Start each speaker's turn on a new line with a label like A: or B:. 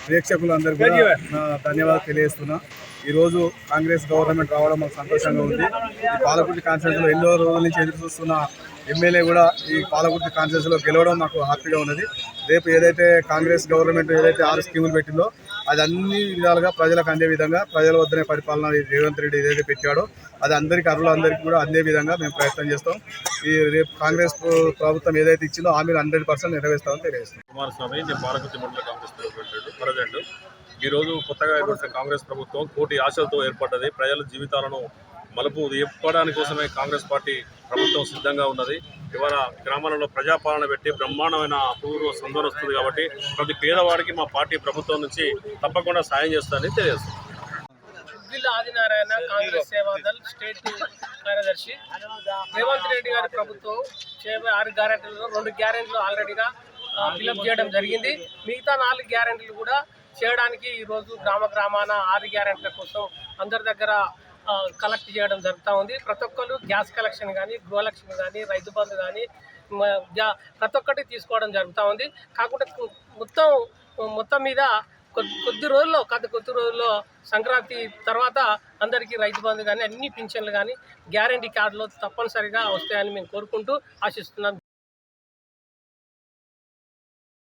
A: ప్రేక్షకులందరికీ కూడా నా ధన్యవాదాలు తెలియజేస్తున్నా. ఈరోజు కాంగ్రెస్ గవర్నమెంట్ రావడం మాకు సంతోషంగా ఉంది. ఈ పాలకుర్తి కాన్స్టిట్యూన్సీలో ఎన్నో రోజుల నుంచి ఎదురు చూస్తున్న ఎమ్మెల్యే కూడా ఈ పాలకుర్తి కాన్స్టిట్యూన్సీలో గెలవడం నాకు హ్యాపీగా ఉన్నది. రేపు ఏదైతే కాంగ్రెస్ గవర్నమెంట్ ఏదైతే 6 స్కీములు పెట్టిందో అది అన్ని విధాలుగా ప్రజలకు అందే విధంగా ప్రజల వద్దనే పరిపాలన రేవంత్ రెడ్డి ఏదైతే పెట్టాడో అది అందరికీ అర్హులందరికీ కూడా అందే విధంగా మేము ప్రయత్నం చేస్తాం. ఈ రేపు కాంగ్రెస్ ప్రభుత్వం ఏదైతే ఇచ్చిందో హామీలు 100% నెరవేరుస్తామని తెలియజేస్తాం.
B: కుమారస్వామి, నేను పాలకుర్తి మండల కాంగ్రెస్ ప్రెసిడెంట్. ఈరోజు కొత్తగా ఏర్పడిన కాంగ్రెస్ ప్రభుత్వం కోటి ఆశలతో ఏర్పడ్డది. ప్రజల జీవితాలను మలుపు తిప్పడానికి కోసమే కాంగ్రెస్ పార్టీ ప్రభుత్వం సిద్ధంగా ఉన్నది. ఇవాళ గ్రామాలలో ప్రజాపాలన పెట్టి బ్రహ్మాండమైన పూర్వ సందర్భం వస్తుంది కాబట్టి ప్రతి పేదవాడికి మా పార్టీ ప్రభుత్వం నుంచి తప్పకుండా సాయం చేస్తారని తెలియజేస్తుంది.
C: ఆదినారాయణ, కాంగ్రెస్ సేవాదల్ స్టేట్ కార్యదర్శి. రేవంత్ రెడ్డి గారి ప్రభుత్వం 6 గ్యారెంటీలలో 2 గ్యారెంటీలు ఆల్రెడీగా ఫిలప్ చేయడం జరిగింది. మిగతా 4 గ్యారెంటీలు కూడా చేయడానికి ఈరోజు గ్రామాన 6 గ్యారెంటీల కోసం అందరి దగ్గర కలెక్ట్ చేయడం జరుగుతూ ఉంది. ప్రతి ఒక్కరు గ్యాస్ కలెక్షన్ కానీ, గృహలక్ష్మి కానీ, రైతు బంధు కానీ ప్రతి ఒక్కటి తీసుకోవడం జరుగుతూ ఉంది. కాకుండా మొత్తం మీద కొద్ది రోజుల్లో సంక్రాంతి తర్వాత అందరికీ రైతు బంధు కానీ, అన్ని పింఛన్లు కానీ గ్యారెంటీ కార్డులు తప్పనిసరిగా వస్తాయని మేము కోరుకుంటూ ఆశిస్తున్నాం.